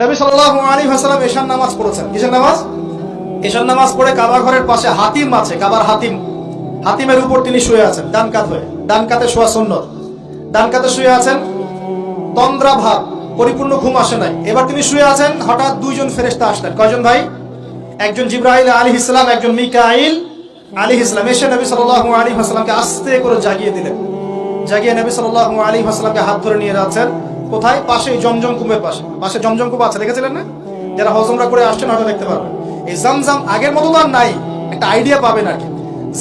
নবী সাল্লাল্লাহু আলাইহি ওয়াসাল্লাম এশার নামাজ পড়েছেন। কিসের নামাজ? এশার নামাজ পড়ে কাবা ঘরের পাশে হাতিম আছে, কাবার হাতিম, হাতিমের উপর তিনি শুয়ে আছেন ডান কাত হয়ে। ডান কাতে শোয়া সুন্নত। ডান কাতে শুয়ে আছেন, তন্দ্রা ভাব, পরিপূর্ণ ঘুম আসে নাই। এবার তিনি শুয়ে আছেন, হঠাৎ দুইজন ফেরেশতা আসলেন। কয়জন ভাই? একজন জিবরাইল আলাইহিস সালাম, একজন মিকাইল আলাইহিস সালাম। এসে নবী সাল্লাল্লাহু আলাইহি ওয়াসাল্লামকে আস্তে করে জাগিয়ে দিলেন। জাগিয়ে নবী সাল্লাল্লাহু আলাইহি ওয়াসাল্লামকে হাত ধরে নিয়ে যাচ্ছেন। কোথায়? পাশে জমজম কূপের পাশে। পাশে জমজম কূপ আছে, দেখেছিলেন না? যারা হজমরা করে আসছেন হয়তো দেখতে পারবেন। এই জমজম আগের মতো তো আর নাই, একটা আইডিয়া পাবেন আর কি।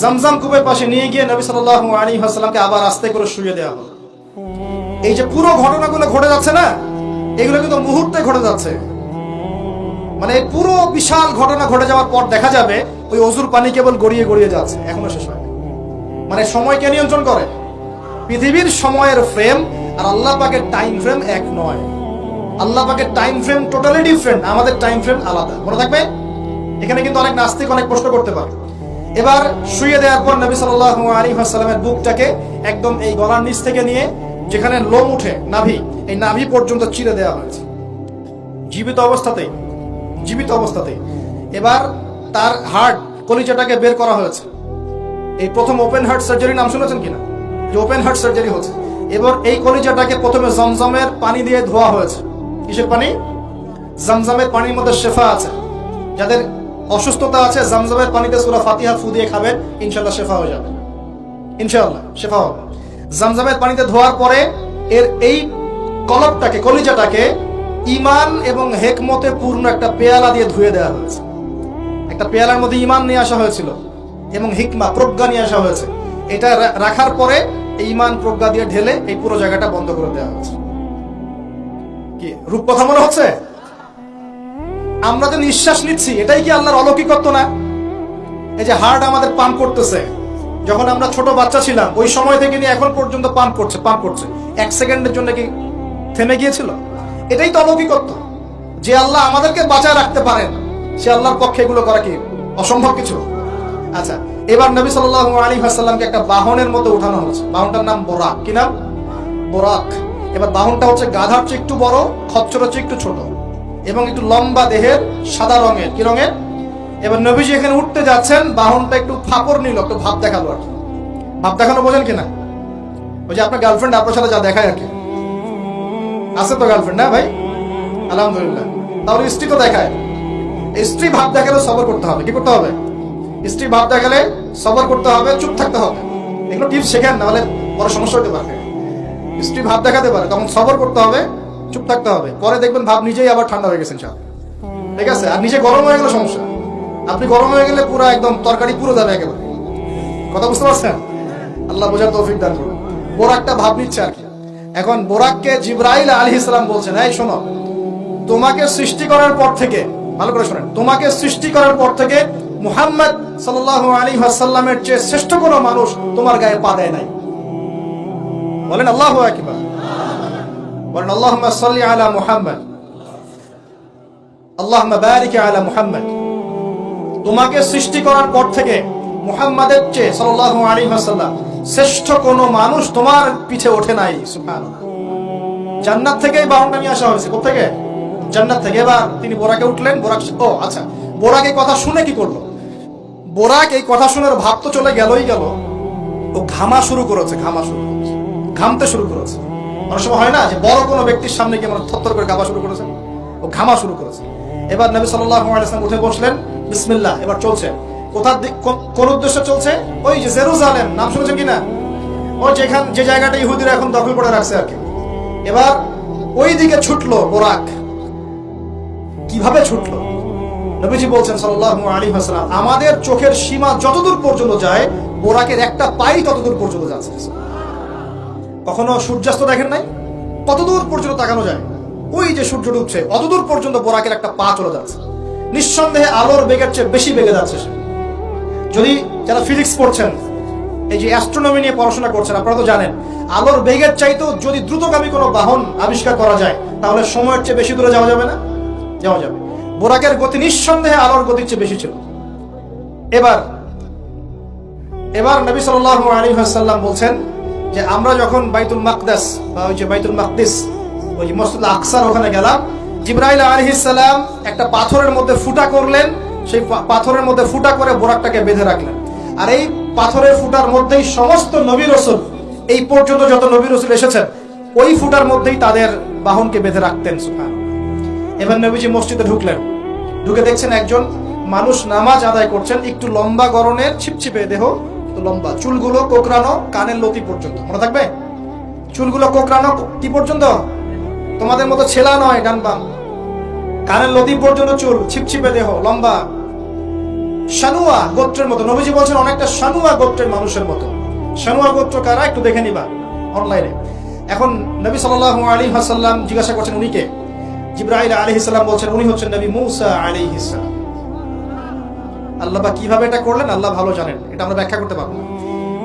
জমজম কূপের পাশে নিয়ে গিয়ে নবী সাল্লাল্লাহু আলাইহি ওয়াসাল্লামকে আবার আস্তে করে শুয়ে দেওয়া হলো। এই যে পুরো ঘটনাগুলো ঘটে যাচ্ছে না, এগুলো কিন্তু মুহূর্তে ঘটে যাচ্ছে। মানে পুরো বিশাল ঘটনা ঘটে যাওয়ার পর দেখা যাবে ওই অজুর পানি কেবল গড়িয়ে গড়িয়ে যাচ্ছে, এখনো শেষ হয়। মানে সময়কে নিয়ন্ত্রণ করে পৃথিবীর সময়ের ফ্রেম আর আল্লাহ পাকের টাইম ফ্রেম এক নয়। আল্লাহ পাকের টাইম ফ্রেম টোটালি ডিফারেন্ট, আমাদের টাইম ফ্রেম আলাদা। মনে থাকবে? এখানে কিন্তু অনেক নাস্তিক অনেক প্রশ্ন করতে পারে। এবার শুয়ে দেওয়ার পর নবী সাল্লাল্লাহু আলাইহি ওয়াসাল্লামের বুকটাকে একদম এই গলার নিচ থেকে নিয়ে যেখানে লোম উঠে নাভি, এই নাভি পর্যন্ত চিরে দেওয়া হয়েছে জীবিত অবস্থাতেই। জীবিত অবস্থাতেই এবার তার হার্ট, কলিজাটাকে বের করা হয়েছে। এই প্রথম ওপেন হার্ট সার্জারি নাম শুনেছেন কিনা? যে ওপেন হার্ট সার্জারি হচ্ছে। এবার এই কলিজাটাকে প্রথমে জমজমের পানি দিয়ে ধোয়া হয়েছে। কিসের পানি? জমজমের পানির মধ্যে শেফা আছে। যাদের অসুস্থতা আছে জমজমের পানিতে সূরা ফাতিহা ফু দিয়ে খাবেন, ইনশাআল্লাহ শেফা হয়ে যাবে। ইনশাআল্লাহ শেফা হবে। জমজমের পানিতে ধোয়ার পরে এর এই কলবটাকে, কলিজাটাকে ঈমান এবং হিকমতে পূর্ণ একটা পেয়ালা দিয়ে ধুয়ে দেওয়া হয়েছে। একটা পেয়ালার মধ্যে ঈমান নিয়ে আসা হয়েছিল এবং হিকমা, প্রজ্ঞা নিয়ে আসা হয়েছে। এটা রাখার পরে এই ঈমান প্রজ্ঞা দিয়ে ঢেলে এই পুরো জায়গাটা বন্ধ করে দেওয়া হয়েছে। কি রূপকথা মনে হচ্ছে? আমরা যে নিঃশ্বাস নিচ্ছি এটাই কি আল্লাহর অলৌকিকত্ব না? এই যে হার্ট আমাদের পাম্প করতেছে, যখন আমরা ছোট বাচ্চা ছিলাম ওই সময় থেকে নিয়ে এখন পর্যন্ত পাম্প করছে। এক সেকেন্ডের জন্য কি থেমে গিয়েছিল? এটাই তো অলৌকিকত্ব। যে আল্লাহ আমাদেরকে বাঁচায় রাখতে পারেন, সে আল্লাহর পক্ষে এগুলো করা কি অসম্ভব কিছু? আচ্ছা, এবার নবী সাল্লাল্লাহু আলাইহি ওয়াসাল্লামকে একটা বাহনের মধ্যে উঠানো হচ্ছে। বাহনটার নাম বোরাক। কি নাম? বোরাক। এবার বাহনটা হচ্ছে গাধার চেয়ে একটু বড়, খচ্চরের চেয়ে একটু ছোট এবং একটু লম্বা দেহের, সাদা রঙের। কি রঙের? এবার নবীজি এখানে উঠতে যাচ্ছেন, বাহনটা একটু ফাপড় নিল, একটু ভাব দেখালো আর কি। ভাব দেখানো বোঝেন কিনা? ওই যে আপনার গার্লফ্রেন্ড আপনার সাথে যা দেখায় আর কি। আছে তো গার্লফ্রেন্ড? না ভাই, আলহামদুলিল্লাহ। তাহলে স্ত্রী তো দেখায়। স্ত্রী ভাব দেখালে সবর করতে হবে। কি করতে হবে? স্ত্রী ভাব দেখালে সবর করতে হবে, চুপ থাকতে হবে। এগুলো টিপস শেখেন, নাহলে বড় সমস্যা হতে পারে। স্ত্রী ভাব দেখাতে পারে, তখন সবর করতে হবে, চুপ থাকতে হবে। পরে দেখবেন ভাব নিজেই আবার ঠান্ডা হয়ে গেছেন সব। ঠিক আছে? আর নিজে গরম হয়ে গেলে সমস্যা। আপনি গরম হয়ে গেলে পুরো একদম তরকারি পুরো যাবে একেবারে। কথা বুঝতে পারছেন? আল্লাহ বোঝার তৌফিক দান করুন। বোরাকটা ভাব নিচ্ছে আর কি। এখন বোরাককে জিবরাইল আলাইহিস সালাম বলছেন, এই শোনো, তোমাকে সৃষ্টি করার পর থেকে, ভালো করে শোনেন, তোমাকে সৃষ্টি করার পর থেকে মুহাম্মদ সাল্লাল্লাহু আলাইহি ওয়াসাল্লামের চেয়ে শ্রেষ্ঠ কোনো মানুষ তোমার গায়ে পা দেয় নাই। বলেন আল্লাহু আকবার। বলেন আল্লাহুম্মা সাল্লি আলা মুহাম্মদ, আল্লাহুম্মা বারিক আলা মুহাম্মদ। তোমাকে সৃষ্টি করার পর থেকে মুহাম্মাদের চেয়ে সাল্লাল্লাহু আলাইহি ওয়াসাল্লাম শ্রেষ্ঠ কোনো মানুষ তোমার পিছে ওঠে নাই। সুবহানাল্লাহ। জান্নাত থেকেই বাহনটা নিয়ে আসা হয়েছে। কোথা থেকে? জান্নাত থেকে। এবার তিনি বোরাকে উঠলেন। বোরাক, ও আচ্ছা, বোরাক এই কথা শুনে কি করলো? বোরাক এই কথা শুনে ভাব তো চলে গেলই গেল, ও ঘামা শুরু করেছে, ঘামতে শুরু করেছে। অনেক সময় হয় না যে বড় কোনো ব্যক্তির সামনে গিয়ে মানে থরথর করে কাঁপা শুরু করেছে, ও ঘামা শুরু করেছে। এবার নবী সাল্লাল্লাহু আলাইহি ওয়াসাল্লাম উঠে বসলেন, বিসমিল্লাহ। এবার চলছে। কোথার দিক, কোন উদ্দেশ্যে চলছে? ওই যে জেরুজালেম, নাম শুনেছেন কিনা? ওই যে জায়গাটা ইহুদিরা এখন দখল করে রাখছে আর কি। এবার ওই দিকে ছুটলো বোরাক। কিভাবে ছুটলো? নবীজি বলছেন সাল্লাল্লাহু আলাইহি ওয়াসাল্লাম, আমাদের চোখের সীমা যতদূর পর্যন্ত যায়, বোরাকের একটা পাই ততদূর পর্যন্ত যাচ্ছে। কখনো সূর্যাস্ত দেখেন নাই? কতদূর পর্যন্ত তাকানো যায়? ওই যে সূর্য ডুবছে অতদূর পর্যন্ত বোরাকের একটা পা চলে যাচ্ছে। নিঃসন্দেহে আলোর বেগের চেয়ে বেশি বেগে যাচ্ছে সে। যদি যারা ফিজিক্স পড়ছেন, এই যে অ্যাস্ট্রোনমি নিয়ে পড়াশোনা করছেন, আপনারা তো জানেন আলোর বেগের চাইতেও যদি দ্রুতগামী কোনো বাহন আবিষ্কার করা যায় তাহলে সময়ের চেয়ে বেশি দূরে যাওয়া যাবে না? যাওয়া যাবে। বোরাকের গতি নিঃসন্দেহে আলোর গতির চেয়ে বেশি ছিল। এবার নবী সাল্লাল্লাহু আলাইহি ওয়াসাল্লাম বলছেন যে আমরা যখন বাইতুল মাকদাস বা ওই যে বাইতুল মাকদিস, ওই যে মসজিদ আকসার ওখানে গেলাম, জিবরাইল আলাইহিস সালাম একটা পাথরের মধ্যে ফুটা করলেন, সেই পাথরের মধ্যে ফুটা করে বোরাকটাকে বেঁধে রাখলেন। আর এই পাথরের ফুটার মধ্যেই সমস্ত নবী রাসূল, এই পর্যন্ত যত নবী রাসূল এসেছেন, ওই ফুটার মধ্যেই তাদের বাহনকে বেঁধে রাখতেন। সুবহানাল্লাহ। এবার নবীজি মসজিদে ঢুকলেন, ঢুকে দেখছেন একজন মানুষ নামাজ আদায় করছেন, একটু লম্বা গড়নের, ছিপছিপে দেহ, তো লম্বা, চুলগুলো কোকড়ানো কানের লতি পর্যন্ত। মনে থাকবে, চুলগুলো কোকড়ানো কি পর্যন্ত? তোমাদের মতো ছেলা নয় ডান বাম, কানের লতি পর্যন্ত চুল, ছিপছিপে দেহ, লম্বা, শানুয়া গোত্রের মতো। নবীজি বলছেন অনেকটা শানুয়া গোত্রের মানুষের মতো। শানুয়া গোত্র কারা একটু দেখে নিবা অনলাইনে। এখন নবী সাল্লাল্লাহু আলাইহি ওয়াসাল্লাম জিজ্ঞাসা করছেন উনি কে? জিবরাইল আলাইহিস সালাম বলছেন উনি হচ্ছেন নবী মূসা আলাইহিস সালাম। আল্লাহ বা কিভাবে এটা করলেন আল্লাহ ভালো জানেন, এটা আমরা ব্যাখ্যা করতে পারবো না।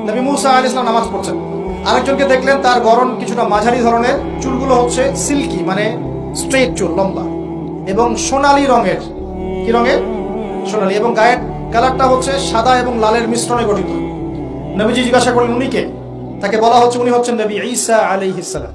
নবী মূসা আলাইহিস সালাম নামাজ পড়ছেন, আরেকজনকে দেখলেন তার গড়ন কিছুটা মাঝারি ধরনের, চুলগুলো হচ্ছে সিল্কি মানে স্ট্রেট চুল, লম্বা এবং সোনালী রঙের। কি রঙের? সোনালী। এবং গায়ের কালারটা হচ্ছে সাদা এবং লালের মিশ্রণে গঠিত। নবীজি জিজ্ঞাসা করলেন উনি কে? তাকে বলা হচ্ছে উনি হচ্ছেন নবী ঈসা আলাইহিস সালাম।